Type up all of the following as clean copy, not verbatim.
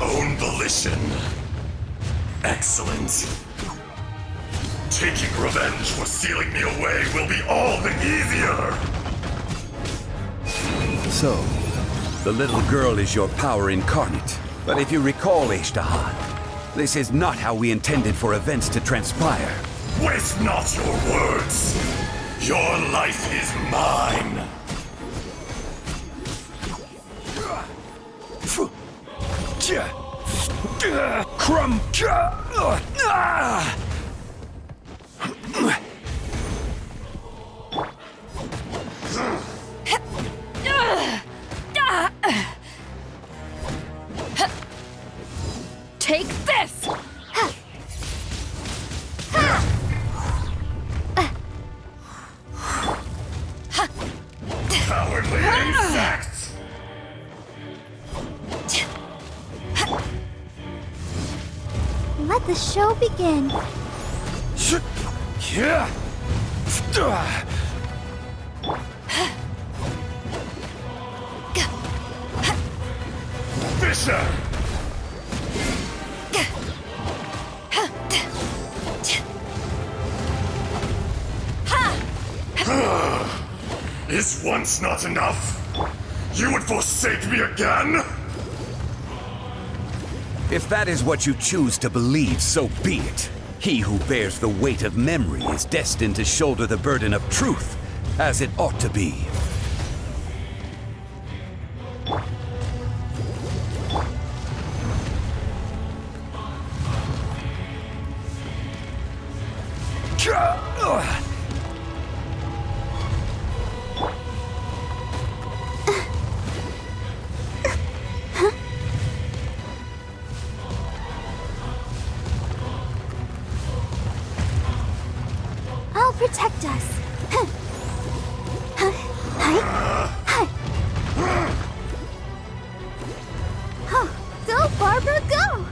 own volition. Excellent. Taking revenge for sealing me away will be all the easier! So, the little girl is your power incarnate. But if you recall, Azhdaha, this is not how we intended for events to transpire. Waste not your words! Your life is mine! Crumb! Take this! Cowardly insects! Let the show begin. Fisher! Is once not enough? You would forsake me again? If that is what you choose to believe, so be it. He who bears the weight of memory is destined to shoulder the burden of truth, as it ought to be. I'll protect us. Go, Barbara, go!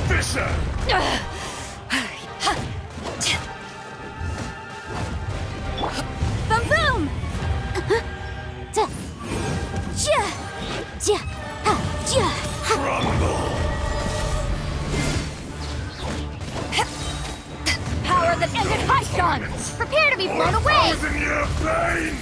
Fisher! Boom, boom! Crumble! Power that ended Haishan! Prepare to be blown away! 1,000-year pain!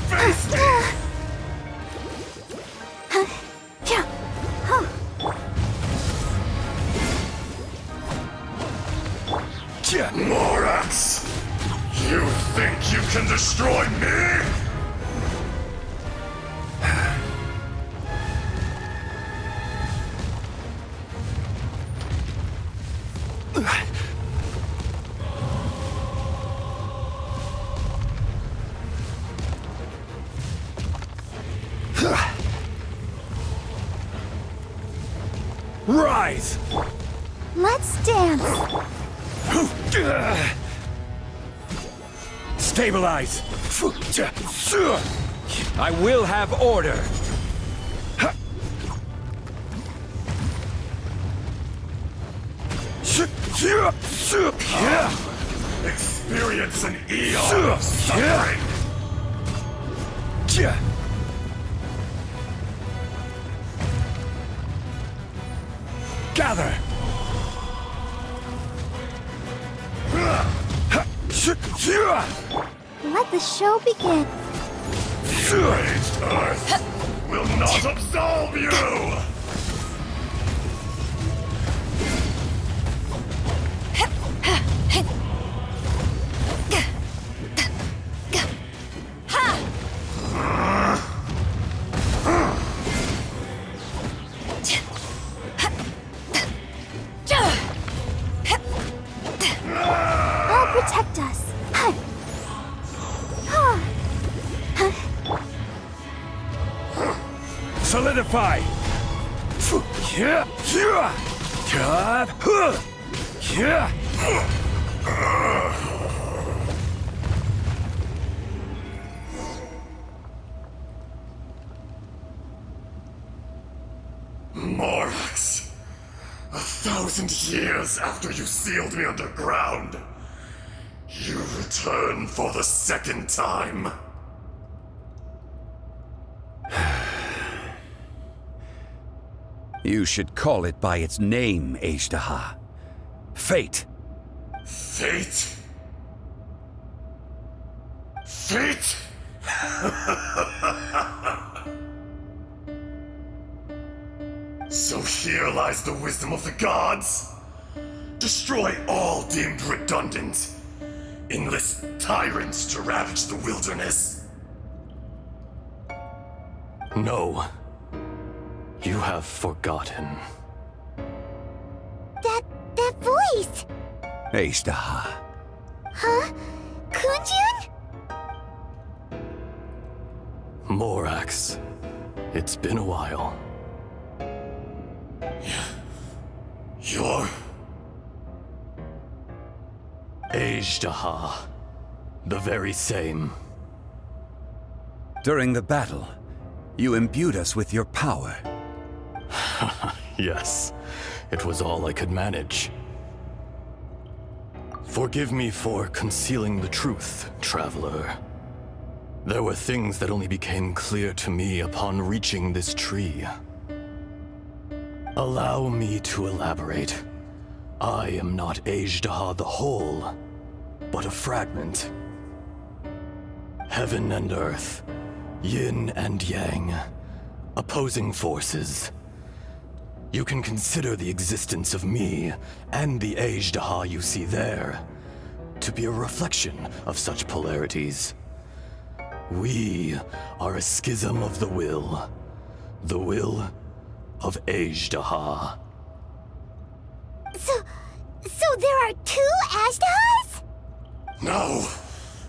Face me! Morax! You think you can destroy me? Rise! Let's dance. Stabilize! I will have order! Experience an eon of suffering! Gather! Let the show begin. Enraged Earth will not absolve you! I'll protect us. Solidify! Morax, 1,000 years after you sealed me underground, you return for the second time. You should call it by its name, Azhdaha. Fate. Fate? Fate? So here lies the wisdom of the gods. Destroy all deemed redundant. Enlist tyrants to ravage the wilderness. No. You have forgotten. That voice! Azhdaha. Huh? Kunjun? Morax. It's been a while. You're... Azhdaha. The very same. During the battle, you imbued us with your power. Yes, it was all I could manage. Forgive me for concealing the truth, traveler. There were things that only became clear to me upon reaching this tree. Allow me to elaborate. I am not Azhdaha the whole, but a fragment. Heaven and earth, yin and yang, opposing forces. You can consider the existence of me and the Azhdaha you see there to be a reflection of such polarities. We are a schism of the will of Azhdaha. So there are two Azhdahas? No,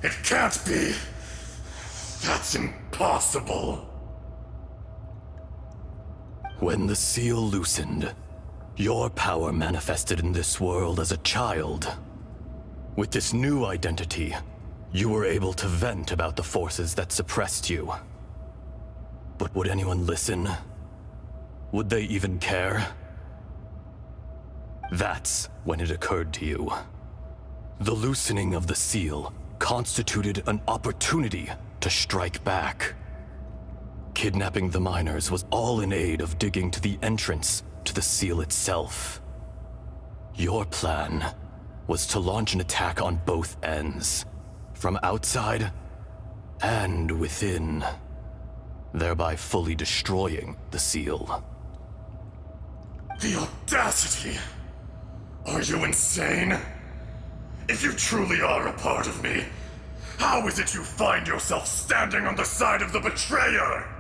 it can't be. That's impossible. When the seal loosened, your power manifested in this world as a child. With this new identity, you were able to vent about the forces that suppressed you. But would anyone listen? Would they even care? That's when it occurred to you. The loosening of the seal constituted an opportunity to strike back. Kidnapping the miners was all in aid of digging to the entrance to the seal itself. Your plan was to launch an attack on both ends, from outside and within, thereby fully destroying the seal. The audacity! Are you insane? If you truly are a part of me, how is it you find yourself standing on the side of the betrayer?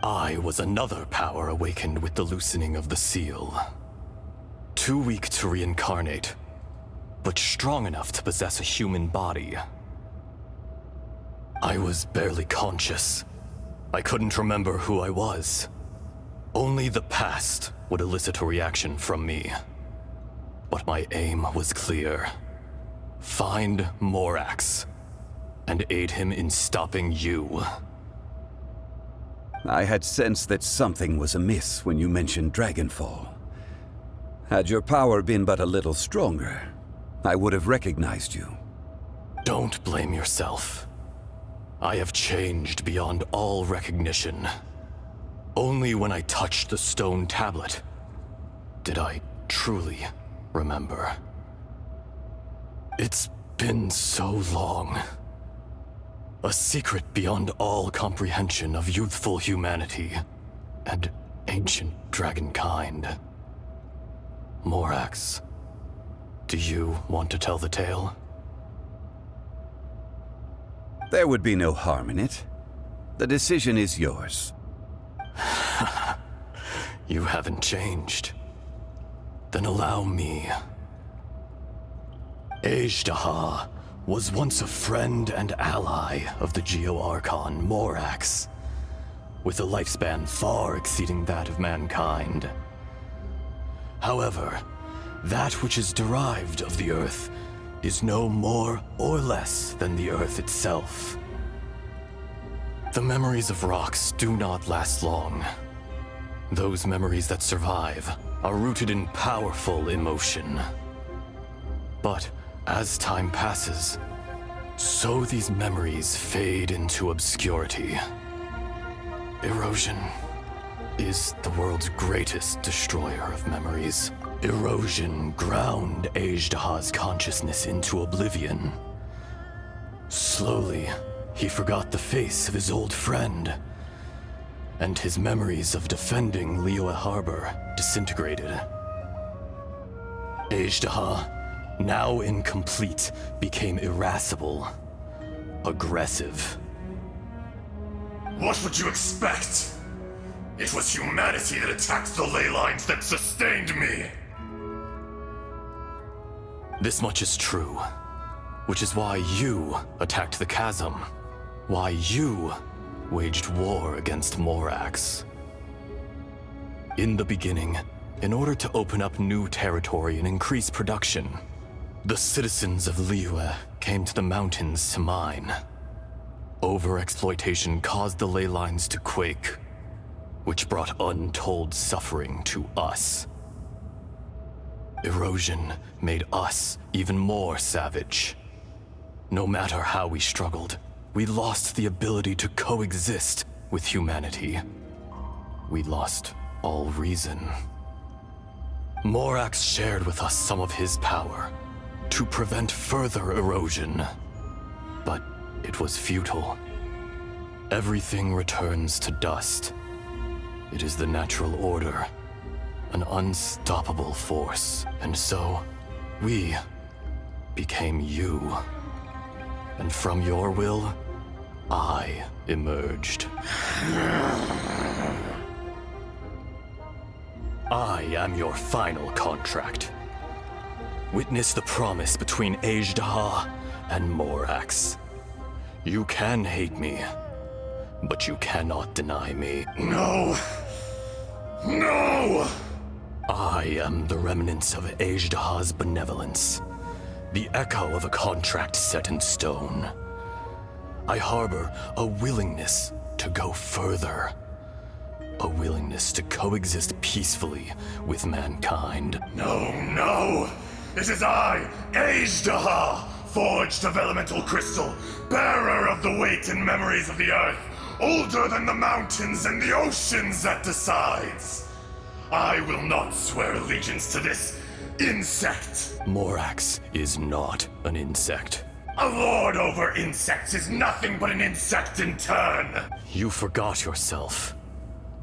I was another power awakened with the loosening of the seal. Too weak to reincarnate, but strong enough to possess a human body. I was barely conscious. I couldn't remember who I was. Only the past would elicit a reaction from me. But my aim was clear. Find Morax, and aid him in stopping you. I had sensed that something was amiss when you mentioned Dragonfall. Had your power been but a little stronger, I would have recognized you. Don't blame yourself. I have changed beyond all recognition. Only when I touched the stone tablet did I truly remember. It's been so long. A secret beyond all comprehension of youthful humanity and ancient dragonkind. Morax, do you want to tell the tale? There would be no harm in it. The decision is yours. You haven't changed. Then allow me. Azhdaha was once a friend and ally of the Geo-Archon Morax. with a lifespan far exceeding that of mankind. However, that which is derived of the Earth is no more or less than the Earth itself. The memories of rocks do not last long. Those memories that survive are rooted in powerful emotion. But as time passes, so these memories fade into obscurity. Erosion is the world's greatest destroyer of memories. Erosion ground Azhdaha's consciousness into oblivion. Slowly, he forgot the face of his old friend, and his memories of defending Liyue Harbor disintegrated. Azhdaha, now incomplete, became irascible, aggressive. What would you expect? It was humanity that attacked the ley lines that sustained me. This much is true, which is why you attacked the chasm, why you waged war against Morax. In the beginning, in order to open up new territory and increase production, the citizens of Liyue came to the mountains to mine. Overexploitation caused the ley lines to quake, which brought untold suffering to us. Erosion made us even more savage. No matter how we struggled, we lost the ability to coexist with humanity. We lost all reason. Morax shared with us some of his power to prevent further erosion, but it was futile. Everything returns to dust. It is the natural order, an unstoppable force. And so, we became you. And from your will, I emerged. I am your final contract. Witness the promise between Azhdaha and Morax. You can hate me, but you cannot deny me. No! No! I am the remnants of Azhdaha's benevolence, the echo of a contract set in stone. I harbor a willingness to go further, a willingness to coexist peacefully with mankind. No, no! It is I, Azhdaha, forged of elemental crystal, bearer of the weight and memories of the earth, older than the mountains and the oceans that decides. I will not swear allegiance to this insect. Morax is not an insect. A lord over insects is nothing but an insect in turn. You forgot yourself.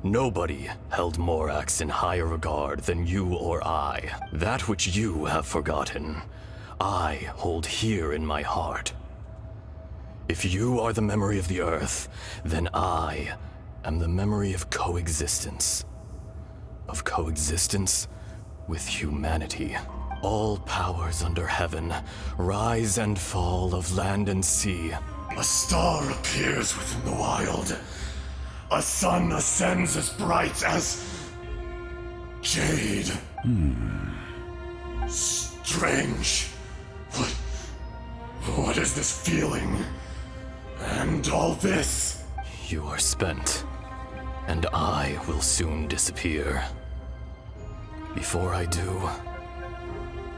Nobody held Morax in higher regard than you or I. That which you have forgotten, I hold here in my heart. If you are the memory of the Earth, then I am the memory of coexistence. Of coexistence with humanity. All powers under heaven, rise and fall of land and sea. A star appears within the wild. A sun ascends as bright as jade. Strange. What is this feeling? And all this? You are spent, and I will soon disappear. Before I do,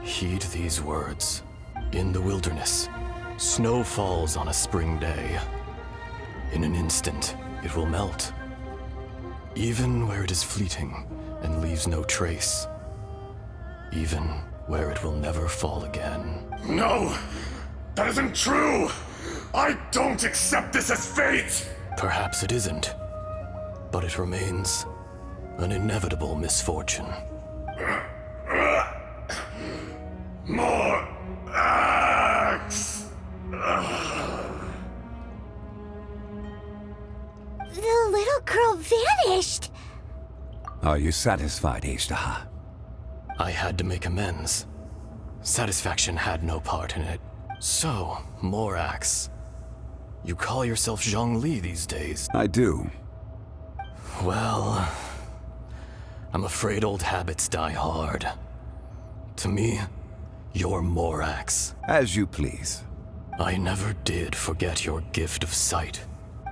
heed these words. In the wilderness, snow falls on a spring day. In an instant, it will melt. Even where it is fleeting and leaves no trace. Even where it will never fall again. No! That isn't true! I don't accept this as fate! Perhaps it isn't, but it remains an inevitable misfortune. More axe! The little girl vanished! Are you satisfied, Azhdaha? I had to make amends. Satisfaction had no part in it. So, Morax, you call yourself Zhongli these days. I do. Well, I'm afraid old habits die hard. To me, you're Morax. As you please. I never did forget your gift of sight.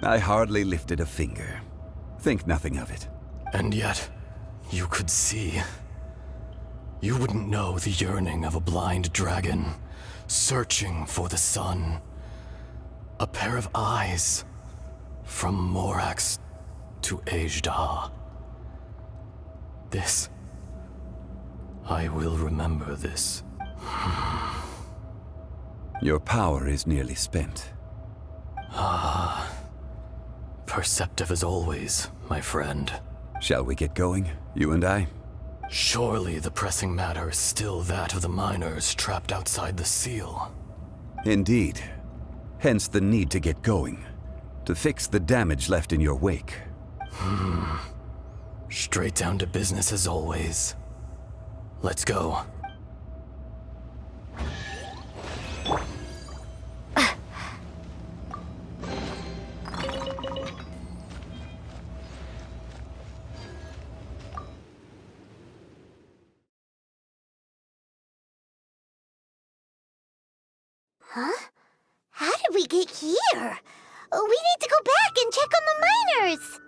I hardly lifted a finger. Think nothing of it. And yet, you could see. You wouldn't know the yearning of a blind dragon, searching for the sun. A pair of eyes, from Morax to Azhdaha. This. I will remember this. Your power is nearly spent. Perceptive as always, my friend. Shall we get going, you and I? Surely the pressing matter is still that of the miners trapped outside the seal. Indeed. Hence the need to get going. To fix the damage left in your wake. Straight down to business as always. Let's go. Huh? How did we get here? We need to go back and check on the miners!